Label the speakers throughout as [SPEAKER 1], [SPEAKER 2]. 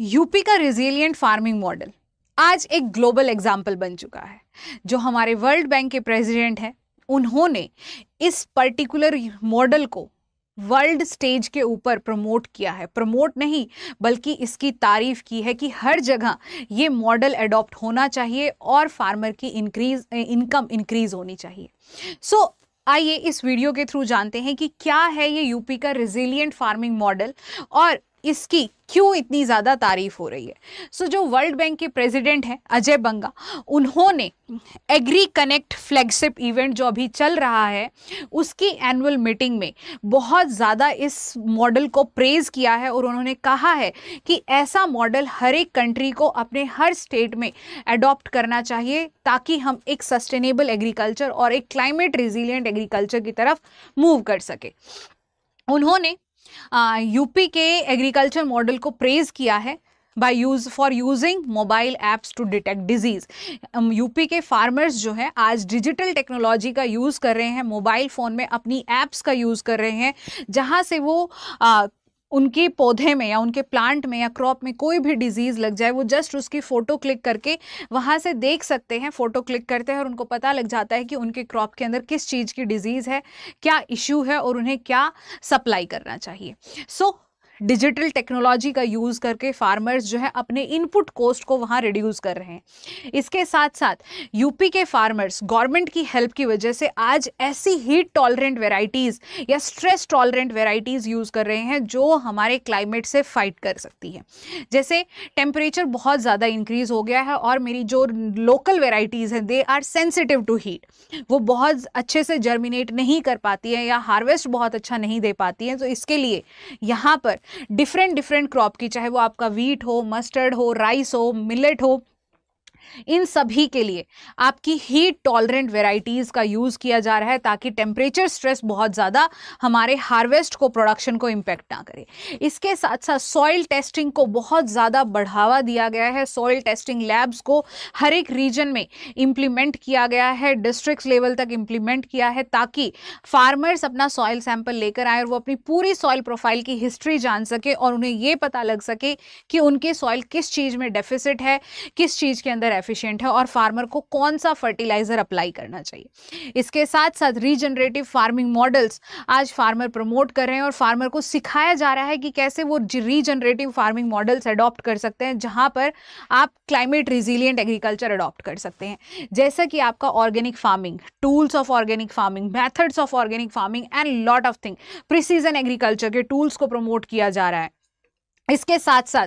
[SPEAKER 1] UP का resilient farming model आज एक ग्लोबल एग्जाम्पल बन चुका है। जो हमारे वर्ल्ड बैंक के प्रेसिडेंट हैं, उन्होंने इस पर्टिकुलर मॉडल को वर्ल्ड स्टेज के ऊपर प्रमोट किया है। प्रमोट नहीं बल्कि इसकी तारीफ की है कि हर जगह ये मॉडल अडॉप्ट होना चाहिए और फार्मर की इनकम इंक्रीज होनी चाहिए। आइए इस वीडियो के थ्रू जानते हैं कि क्या है ये यूपी का रिजिलियंट फार्मिंग मॉडल और इसकी क्यों इतनी ज़्यादा तारीफ हो रही है। जो वर्ल्ड बैंक के प्रेसिडेंट हैं अजय बंगा, उन्होंने एग्री कनेक्ट फ्लैगशिप इवेंट जो अभी चल रहा है उसकी एनुअल मीटिंग में बहुत ज़्यादा इस मॉडल को प्रेज किया है और उन्होंने कहा है कि ऐसा मॉडल हर एक कंट्री को अपने हर स्टेट में अडॉप्ट करना चाहिए ताकि हम एक सस्टेनेबल एग्रीकल्चर और एक क्लाइमेट रिजिलियंट एग्रीकल्चर की तरफ मूव कर सके। उन्होंने यूपी के एग्रीकल्चर मॉडल को प्रेज किया है for using mobile apps to detect disease. UP के फार्मर्स जो है आज डिजिटल टेक्नोलॉजी का यूज कर रहे हैं, मोबाइल फोन में अपनी एप्स का यूज कर रहे हैं, जहां से वो उनके पौधे में या उनके प्लांट में या क्रॉप में कोई भी डिजीज लग जाए, वो जस्ट उसकी फोटो क्लिक करके वहां से देख सकते हैं। फोटो क्लिक करते हैं और उनको पता लग जाता है कि उनके क्रॉप के अंदर किस चीज़ की डिजीज है, क्या इश्यू है और उन्हें क्या सप्लाई करना चाहिए। डिजिटल टेक्नोलॉजी का यूज़ करके फार्मर्स जो है अपने इनपुट कॉस्ट को वहाँ रिड्यूस कर रहे हैं। इसके साथ साथ यूपी के फार्मर्स गवर्नमेंट की हेल्प की वजह से आज ऐसी हीट टॉलरेंट वेराइटीज़ या स्ट्रेस टॉलरेंट वेराइटीज़ यूज़ कर रहे हैं जो हमारे क्लाइमेट से फाइट कर सकती है। जैसे टेम्परेचर बहुत ज़्यादा इंक्रीज़ हो गया है और मेरी जो लोकल वेराइटीज़ हैं they are sensitive to heat, वो बहुत अच्छे से जर्मिनेट नहीं कर पाती है या हार्वेस्ट बहुत अच्छा नहीं दे पाती है। तो इसके लिए यहाँ पर डिफरेंट क्रॉप की, चाहे वो आपका वीट हो, मस्टर्ड हो, राइस हो, मिलेट हो, इन सभी के लिए आपकी हीट टॉलरेंट वेराइटीज़ का यूज़ किया जा रहा है ताकि टेम्परेचर स्ट्रेस बहुत ज़्यादा हमारे हार्वेस्ट को, प्रोडक्शन को इम्पेक्ट ना करे। इसके साथ साथ सॉइल टेस्टिंग को बहुत ज़्यादा बढ़ावा दिया गया है। सॉइल टेस्टिंग लैब्स को हर एक रीजन में इम्प्लीमेंट किया गया है, डिस्ट्रिक्ट लेवल तक इम्प्लीमेंट किया है ताकि फार्मर्स अपना सॉइल सैंपल लेकर आए और वो अपनी पूरी सॉइल प्रोफाइल की हिस्ट्री जान सके और उन्हें ये पता लग सके कि उनके सॉइल किस चीज़ में डेफिसिट है, किस चीज़ के अंदर एफिशिएंट है और फार्मर को कौन सा फर्टिलाइजर अप्लाई करना चाहिए। इसके साथ साथ रीजनरेटिव फार्मिंग मॉडल्स आज फार्मर प्रमोट कर रहे हैं और फार्मर को सिखाया जा रहा है कि कैसे वो रीजनरेटिव फार्मिंग मॉडल्स अडॉप्ट कर सकते हैं, जहां पर आप क्लाइमेट रिजिलियंट एग्रीकल्चर अडॉप्ट कर सकते हैं। जैसा कि आपका organic farming, tools of organic farming, methods of organic farming and lot of thing, precision agriculture के टूल्स को प्रमोट किया जा रहा है। इसके साथ साथ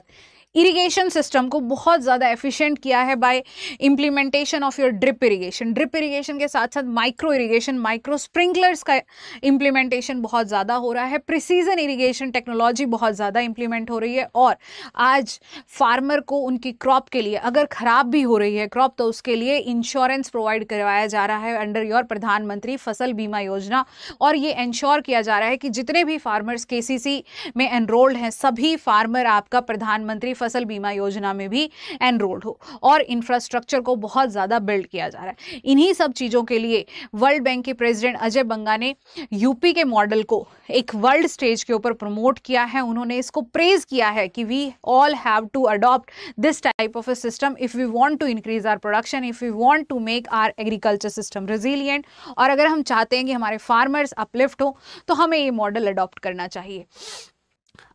[SPEAKER 1] इरिगेशन सिस्टम को बहुत ज़्यादा एफिशिएंट किया है by implementation of your drip irrigation. Drip irrigation के साथ साथ माइक्रो इरिगेशन, माइक्रो स्प्रिंकलर्स का इम्प्लीमेंटेशन बहुत ज़्यादा हो रहा है। प्रिसीजन इरिगेशन टेक्नोलॉजी बहुत ज़्यादा इम्प्लीमेंट हो रही है और आज फार्मर को उनकी क्रॉप के लिए अगर ख़राब भी हो रही है क्रॉप तो उसके लिए इंश्योरेंस प्रोवाइड करवाया जा रहा है अंडर योर प्रधानमंत्री फसल बीमा योजना। और ये इंश्योर किया जा रहा है कि जितने भी फार्मर्स केसीसी में एनरोल्ड हैं सभी फार्मर आपका प्रधानमंत्री फसल बीमा योजना में भी एनरोल्ड हो और इंफ्रास्ट्रक्चर को बहुत ज़्यादा बिल्ड किया जा रहा है। इन्हीं सब चीज़ों के लिए वर्ल्ड बैंक के प्रेसिडेंट अजय बंगा ने यूपी के मॉडल को एक वर्ल्ड स्टेज के ऊपर प्रमोट किया है। उन्होंने इसको प्रेज किया है कि we all have to adopt this type of a system if we want to increase our production, if we want to make our agriculture system resilient. और अगर हम चाहते हैं कि हमारे फार्मर्स अपलिफ्ट हो तो हमें ये मॉडल अडॉप्ट करना चाहिए।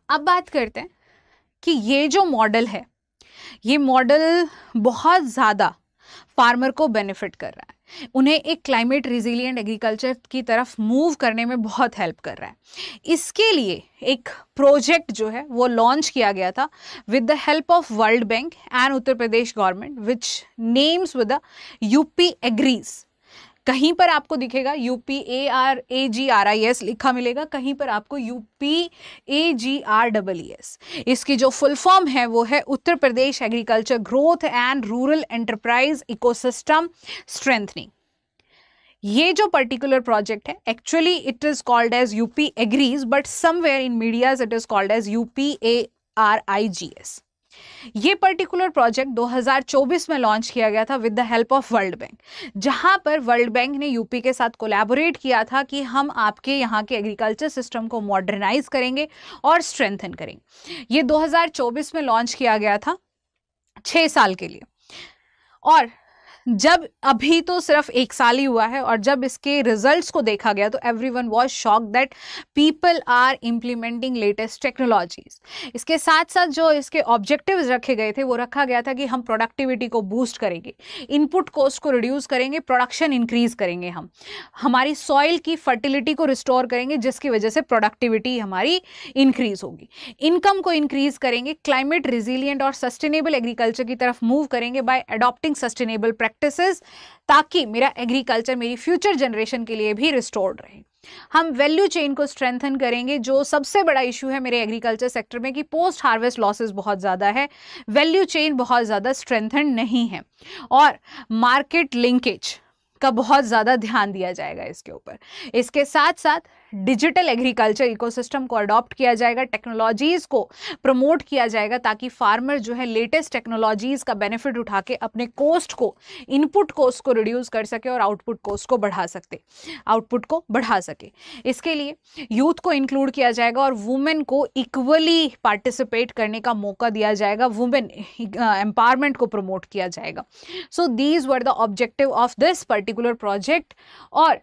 [SPEAKER 1] अब बात करते हैं कि ये जो मॉडल है, ये मॉडल बहुत ज़्यादा फार्मर को बेनिफिट कर रहा है, उन्हें एक क्लाइमेट रिजिलियंट एग्रीकल्चर की तरफ मूव करने में बहुत हेल्प कर रहा है। इसके लिए एक प्रोजेक्ट जो है वो लॉन्च किया गया था with the help of World bank and Uttar Pradesh government which names with the UP agrees. कहीं पर आपको दिखेगा UPAGRIS लिखा मिलेगा, कहीं पर आपको UPAGREES। इसकी जो फुल फॉर्म है वो है Uttar Pradesh agriculture growth and rural enterprise ecosystem strengthening. ये जो पर्टिकुलर प्रोजेक्ट है actually it is called as UP agrees but somewhere in medias it is called as UPARIGS। ये पर्टिकुलर प्रोजेक्ट 2024 में लॉन्च किया गया था with the help of World Bank, जहां पर वर्ल्ड बैंक ने यूपी के साथ कोलैबोरेट किया था कि हम आपके यहाँ के एग्रीकल्चर सिस्टम को मॉडर्नाइज करेंगे और स्ट्रेंथन करेंगे। ये 2024 में लॉन्च किया गया था 6 साल के लिए, और जब अभी तो सिर्फ 1 साल ही हुआ है, और जब इसके रिजल्ट्स को देखा गया तो everyone was shocked that people are implementing latest technologies. इसके साथ साथ जो इसके ऑब्जेक्टिव्स रखे गए थे वो रखा गया था कि हम प्रोडक्टिविटी को बूस्ट करेंगे, इनपुट कॉस्ट को रिड्यूस करेंगे, प्रोडक्शन इंक्रीज करेंगे, हम हमारी सॉइल की फर्टिलिटी को रिस्टोर करेंगे जिसकी वजह से प्रोडक्टिविटी हमारी इंक्रीज होगी, इनकम को इंक्रीज करेंगे, क्लाइमेट रिजिलियंट और सस्टेनेबल एग्रीकल्चर की तरफ मूव करेंगे बाय अडॉप्टिंग सस्टेनेबल प्रैक्टिसेस, ताकि मेरा एग्रीकल्चर मेरी फ्यूचर जनरेशन के लिए भी रिस्टोर्ड रहे। हम वैल्यू चेन को स्ट्रेंथन करेंगे। जो सबसे बड़ा इशू है मेरे एग्रीकल्चर सेक्टर में कि पोस्ट हार्वेस्ट लॉसेस बहुत ज़्यादा है, वैल्यू चेन बहुत ज़्यादा स्ट्रेंथन नहीं है, और मार्केट लिंकेज का बहुत ज़्यादा ध्यान दिया जाएगा इसके ऊपर। इसके साथ साथ डिजिटल एग्रीकल्चर इकोसिस्टम को अडॉप्ट किया जाएगा, टेक्नोलॉजीज़ को प्रमोट किया जाएगा, ताकि फार्मर जो है लेटेस्ट टेक्नोलॉजीज़ का बेनिफिट उठा के अपने कोस्ट को, इनपुट कोस्ट को रिड्यूस कर सके और आउटपुट को बढ़ा सके। इसके लिए यूथ को इंक्लूड किया जाएगा और वुमेन को इक्वली पार्टिसिपेट करने का मौका दिया जाएगा, वुमेन एम्पावरमेंट को प्रमोट किया जाएगा। So these were the objective of this particular project. और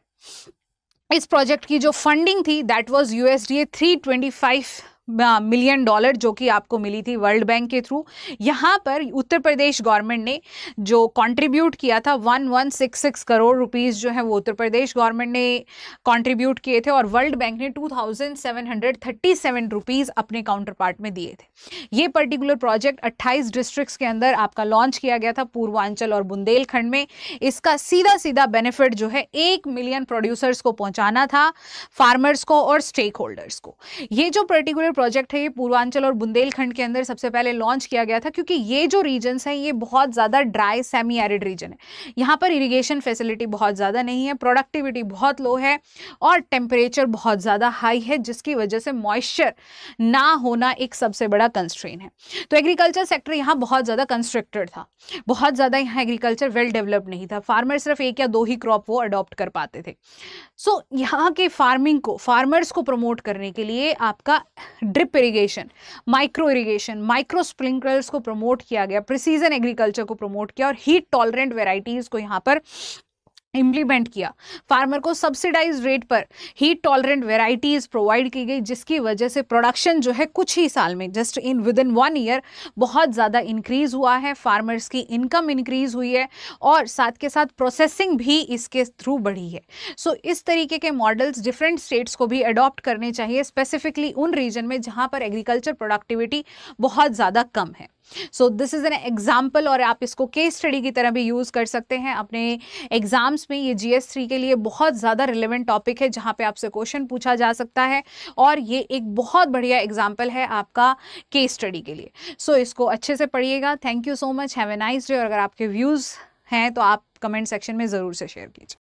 [SPEAKER 1] इस प्रोजेक्ट की जो फंडिंग थी दैट वाज USDA $325 मिलियन, जो कि आपको मिली थी वर्ल्ड बैंक के थ्रू। यहाँ पर उत्तर प्रदेश गवर्नमेंट ने जो कंट्रीब्यूट किया था 1166 करोड़ रुपीस जो है वो उत्तर प्रदेश गवर्नमेंट ने कंट्रीब्यूट किए थे, और वर्ल्ड बैंक ने 2737 रुपीस अपने काउंटर पार्ट में दिए थे। ये पर्टिकुलर प्रोजेक्ट 28 डिस्ट्रिक्ट्स के अंदर आपका लॉन्च किया गया था, पूर्वांचल और बुंदेलखंड में। इसका सीधा बेनिफिट जो है 1 मिलियन प्रोड्यूसर्स को पहुंचाना था, फार्मर्स को और स्टेक होल्डर्स को। ये जो पर्टिकुलर प्रोजेक्ट है ये पूर्वांचल और बुंदेलखंड के अंदर सबसे पहले लॉन्च किया गया था, क्योंकि ये जो रीजन्स हैं ये बहुत ज़्यादा ड्राई सेमी एरिड रीजन है। यहाँ पर इरिगेशन फैसिलिटी बहुत ज़्यादा नहीं है, प्रोडक्टिविटी बहुत लो है और टेम्परेचर बहुत ज़्यादा हाई है, जिसकी वजह से मॉइस्चर ना होना एक सबसे बड़ा कंस्ट्रेन है। तो एग्रीकल्चर सेक्टर यहाँ बहुत ज़्यादा कंस्ट्रक्टेड था, बहुत ज़्यादा यहाँ एग्रीकल्चर वेल डेवलप्ड नहीं था, फार्मर सिर्फ 1 या 2 ही क्रॉप वो अडॉप्ट कर पाते थे। सो यहाँ के फार्मर्स को प्रमोट करने के लिए आपका drip irrigation, micro irrigation, micro sprinklers को प्रमोट किया गया, प्रिसीजन एग्रीकल्चर को प्रमोट किया, और हीट टॉलरेंट वेराइटीज को यहाँ पर इम्प्लीमेंट किया। फार्मर को सब्सिडाइज रेट पर हीट टॉलरेंट वेराइटीज प्रोवाइड की गई, जिसकी वजह से प्रोडक्शन जो है कुछ ही साल में, जस्ट विद इन 1 ईयर, बहुत ज़्यादा इंक्रीज हुआ है, फार्मर्स की इनकम इंक्रीज हुई है, और साथ के साथ प्रोसेसिंग भी इसके थ्रू बढ़ी है। सो इस तरीके के मॉडल्स डिफरेंट स्टेट्स को भी अडॉप्ट करने चाहिए, स्पेसिफिकली उन रीजन में जहाँ पर एग्रीकल्चर प्रोडक्टिविटी बहुत ज़्यादा कम है। So this is an example, और आप इसको केस स्टडी की तरह भी यूज़ कर सकते हैं अपने एग्जाम्स में। ये GS3 के लिए बहुत ज़्यादा रिलेवेंट टॉपिक है, जहाँ पे आपसे क्वेश्चन पूछा जा सकता है, और ये एक बहुत बढ़िया एग्जाम्पल है आपका केस स्टडी के लिए। सो इसको अच्छे से पढ़िएगा। Thank you so much, have a nice day. और अगर आपके व्यूज़ हैं तो आप कमेंट सेक्शन में ज़रूर से शेयर कीजिए।